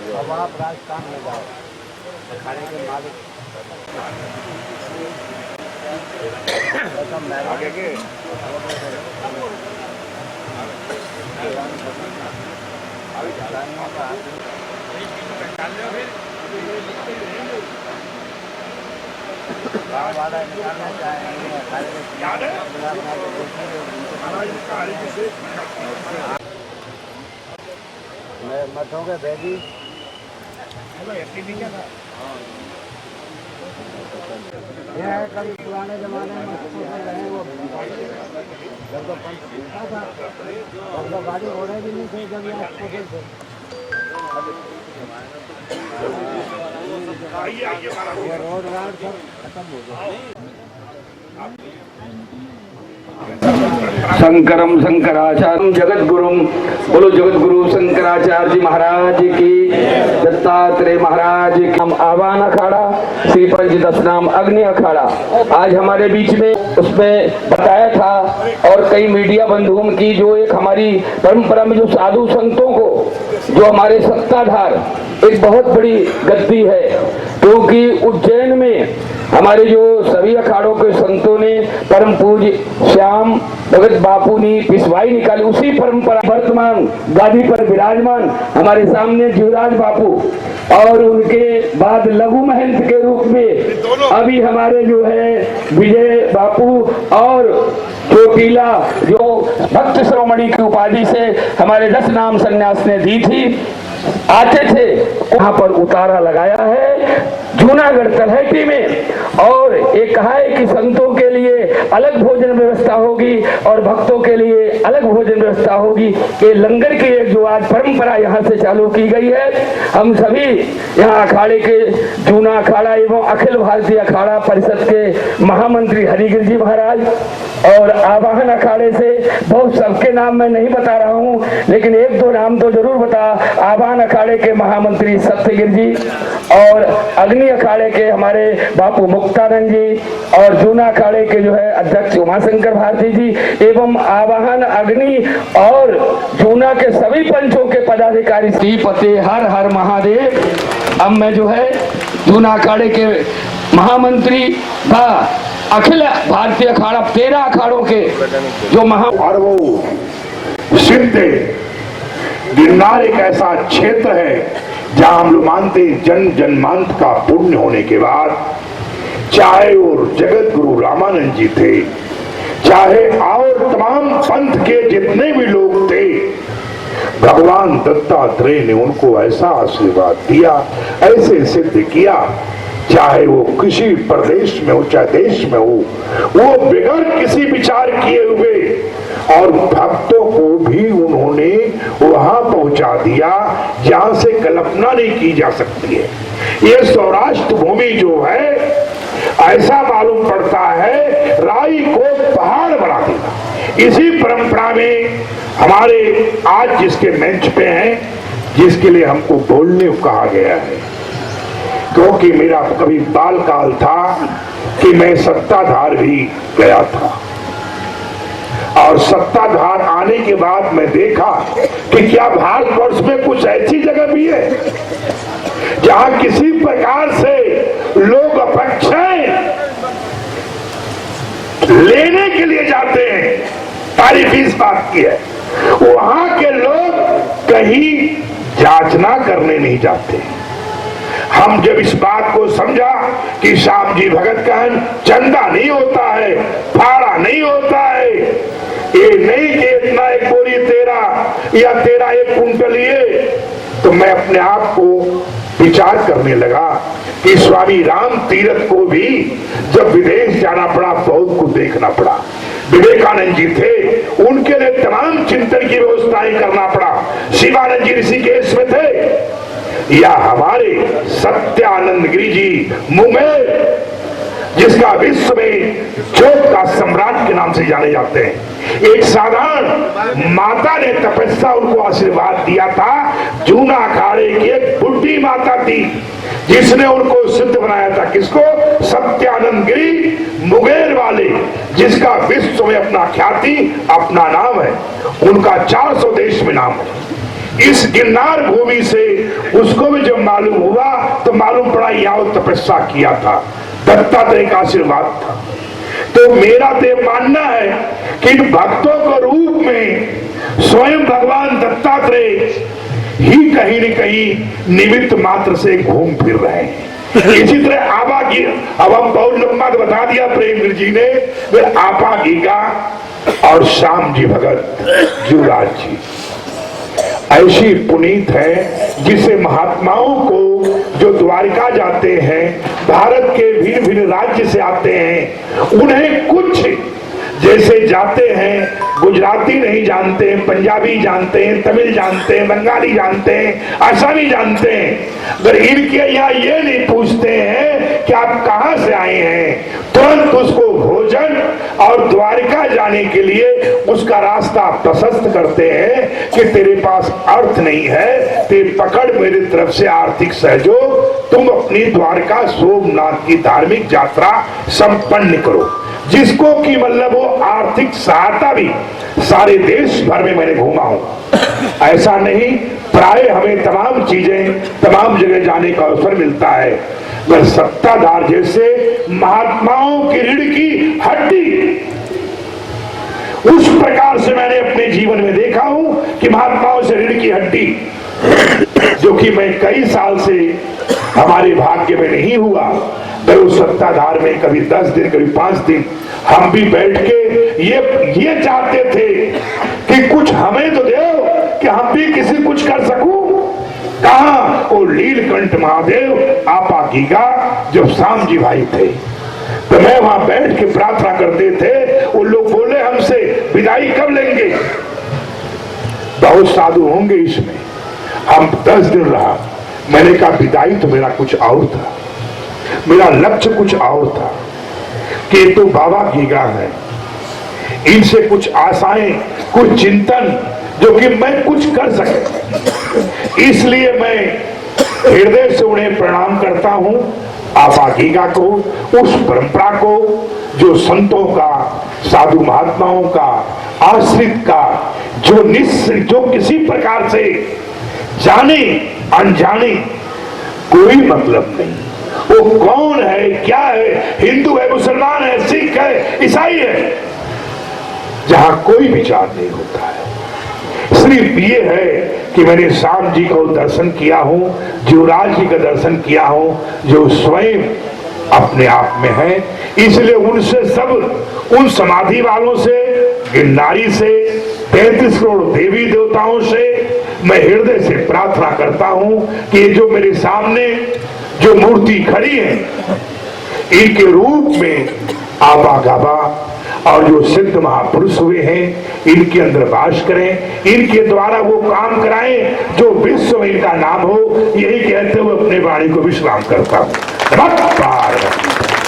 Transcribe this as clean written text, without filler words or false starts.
अब आप राजस्थान में जाओ, अखाड़े के मालिक गाँव वाला निकालना चाहेंगे अखाड़े में मठों के भेजी यह है कभी पुराने जमाने में रहे वो जब तो पंच था तब तो गाड़ी घोड़े भी नहीं थे जब यहाँ थे ये रोड राड सब खत्म हो गया। शंकरम शंकराचार्य जगत गुरुम बोलो जगत गुरु शंकराचार्य जी महाराज की, दत्तात्रेय महाराज की। हम आवाहन अखाड़ा श्री पंचदश नाम अग्नि अखाड़ा आज हमारे बीच में उसमें बताया था, और कई मीडिया बंधुओं की जो एक हमारी परंपरा में जो साधु संतों को जो हमारे सत्ताधार एक बहुत बड़ी गद्दी है, क्योंकि उज्जैन में हमारे जो सभी अखाड़ों के संतों ने परम पूज्य श्याम भगत बापू ने पिछवाई निकाली, उसी परंपरा वर्तमान गादी पर विराजमान हमारे सामने जीवराज बापू और उनके बाद लघु महंत के रूप में अभी हमारे जो है विजय बापू और चोटीला जो भक्त श्रोमणी की उपाधि से हमारे 10 नाम संन्यास ने दी थी, आते थे वहां पर उतारा लगाया है जूनागढ़ तलहटी में। और ये कहा है कि संतों के लिए अलग भोजन व्यवस्था होगी और भक्तों के लिए अलग भोजन व्यवस्था होगी। ये लंगर की एक जो आज परंपरा यहाँ से चालू की गई है, हम सभी यहाँ अखाड़े के जूना अखाड़ा एवं अखिल भारतीय अखाड़ा परिषद के महामंत्री हरिगिर जी महाराज और आवाहन अखाड़े से बहुत सबके नाम मैं नहीं बता रहा हूँ, लेकिन 1-2 नाम तो जरूर बता। आवाहन अखाड़े के महामंत्री सत्यगिर जी और अग्नि अखाड़े के हमारे बापू मुक्तानंद जी और जूना अखाड़े के जो है अध्यक्ष उमाशंकर भारती जी एवं आवाहन अग्नि और जूना के सभी पंचों के पदाधिकारी श्रीपति हर हर महादेव। अब मैं जो है जूना अखाड़े के महामंत्री व अखिल भारतीय अखाड़ा 13 अखाड़ों के जो और वो सिद्ध गिरनार एक ऐसा क्षेत्र है जहां हम लोग मानते जन जन्मांत का पुण्य होने के बाद चाहे और जगत गुरु रामानंद जी थे, चाहे और तमाम पंथ के जितने भी लोग थे, भगवान दत्तात्रेय ने उनको ऐसा आशीर्वाद दिया, ऐसे सिद्ध किया, चाहे वो किसी प्रदेश में हो चाहे देश में हो, वो बगैर किसी विचार किए हुए और भक्तों को भी उन्होंने वहां पहुंचा दिया जहां से कल्पना नहीं की जा सकती है। ये सौराष्ट्र भूमि जो है ऐसा मालूम पड़ता है राई को पहाड़ बना देगा। इसी परंपरा में हमारे आज जिसके मंच पे हैं, जिसके लिए हमको बोलने कहा गया है, क्योंकि मेरा कभी बाल काल था कि मैं सत्ताधार भी गया था, और सत्ताधार आने के बाद मैं देखा कि क्या भारतवर्ष में कुछ ऐसी जगह भी है जहां किसी प्रकार से लोग अपेक्षाएं लेने के लिए जाते हैं। तारीफ इस बात की है, वहां के लोग कहीं याचना करने नहीं जाते। हम जब इस बात को समझा कि श्याम जी भगत का चंदा नहीं होता है, फाड़ा नहीं होता है, ये नहीं कि इतना एक बोरी तेरा या तेरा 1 कुंटल ये, तो मैं अपने आप को विचार करने लगा कि स्वामी राम तीरथ को भी जब विदेश जाना पड़ा बहुत कुछ देखना पड़ा। विवेकानंद जी थे, उनके लिए तमाम चिंतन की व्यवस्थाएं करना पड़ा। शिवानंद जी ऋषिकेश में थे, या हमारे सत्यानंद गिरी जी मुंगेर, जिसका विश्व में जोत का सम्राट के नाम से जाने जाते हैं, एक साधारण माता ने तपस्या उनको आशीर्वाद दिया था। जूना अखाड़े की एक बुढ़ी माता थी जिसने उनको सिद्ध बनाया था। किसको? सत्यानंद गिरी मुंगेर वाले, जिसका विश्व में अपना ख्याति अपना नाम है, उनका 400 देश में नाम है। इस गिरनार भूमि से उसको भी जब मालूम हुआ तो मालूम पड़ा यावत तपस्या किया था, दत्तात्रेय का आशीर्वाद था। तो मेरा तो मानना है कि इन भक्तों के रूप में स्वयं भगवान दत्तात्रेय ही कहीं न कहीं निमित्त मात्र से घूम फिर रहे हैं। इसी तरह आबा की, अब हम बहुत लंबा तो बता दिया प्रेम जी ने, वे आपा गीगा और श्याम जी भगत युवराज जी ऐसी पुनीत है जिसे महात्माओं को जो द्वारिका जाते हैं, भारत के भिन्न भिन्न राज्य से आते हैं, उन्हें कुछ जैसे जाते हैं गुजराती नहीं जानते हैं, पंजाबी जानते हैं, तमिल जानते हैं, बंगाली जानते हैं, असमी जानते हैं, अगर इनके यहाँ ये नहीं पूछते हैं कि आप कहाँ से आए हैं, तुरंत उसको भोजन और द्वारिका जाने के लिए उसका रास्ता प्रशस्त करते हैं कि तेरे पास अर्थ नहीं है, ते पकड़ मेरी तरफ से आर्थिक सहयोग, तुम अपनी द्वारका सोमनाथ की धार्मिक यात्रा संपन्न करो। जिसको कि मतलब वो आर्थिक सहायता भी सारे देश भर में मैंने घूमा हूं, ऐसा नहीं, प्राय हमें तमाम चीजें तमाम जगह जाने का अवसर मिलता है, पर सत्ताधार जैसे महात्माओं की रीढ़ की हड्डी उस प्रकार से मैंने अपने जीवन में देखा हूं कि महात्माओं से रीढ़ की हड्डी, जो कि मैं कई साल से हमारे भाग्य में नहीं हुआ, पर उस सत्ताधार में कभी 10 दिन कभी 5 दिन हम भी बैठ के ये चाहते थे कि कुछ हमें तो दो कि हम भी किसी कुछ कर सकूं। कहा वो लीलकंठ महादेव आपा गीगा जब श्याम जी भाई थे तो मैं वहां बैठ के प्रार्थना करते थे, वो लोग बोले हमसे विदाई कब लेंगे, बहुत साधु होंगे इसमें। हम 10 दिन रहा, मैंने कहा विदाई तो मेरा कुछ और था, मेरा लक्ष्य कुछ और था कि तो बाबा गीगा है, इनसे कुछ आशाएं, कुछ चिंतन जो कि मैं कुछ कर सके, इसलिए मैं हृदय से उन्हें प्रणाम करता हूं। आपा गीगा को, उस परंपरा को जो संतों का, साधु महात्माओं का, आश्रित का, जो किसी प्रकार से जाने अनजाने कोई मतलब नहीं, वो कौन है, क्या है, हिंदू है, मुसलमान है, सिख है, ईसाई है, जहां कोई विचार नहीं होता है। सिर्फ ये है कि मैंने श्याम जी को दर्शन किया हूं, युवराज जी का दर्शन किया हूं, जो स्वयं अपने आप में है, इसलिए उनसे सब, उन समाधि वालों से, गिरनारी से, 33 करोड़ देवी देवताओं से मैं हृदय से प्रार्थना करता हूं कि जो मेरे सामने जो मूर्ति खड़ी है, इनके रूप में आपा गाबा और जो सिद्ध महापुरुष हुए हैं, इनके अंदर वास करें, इनके द्वारा वो काम कराएं जो विश्व में इनका नाम हो। यही कहते हुए अपने वाणी को विश्राम करता हूं। नमः पार्वती।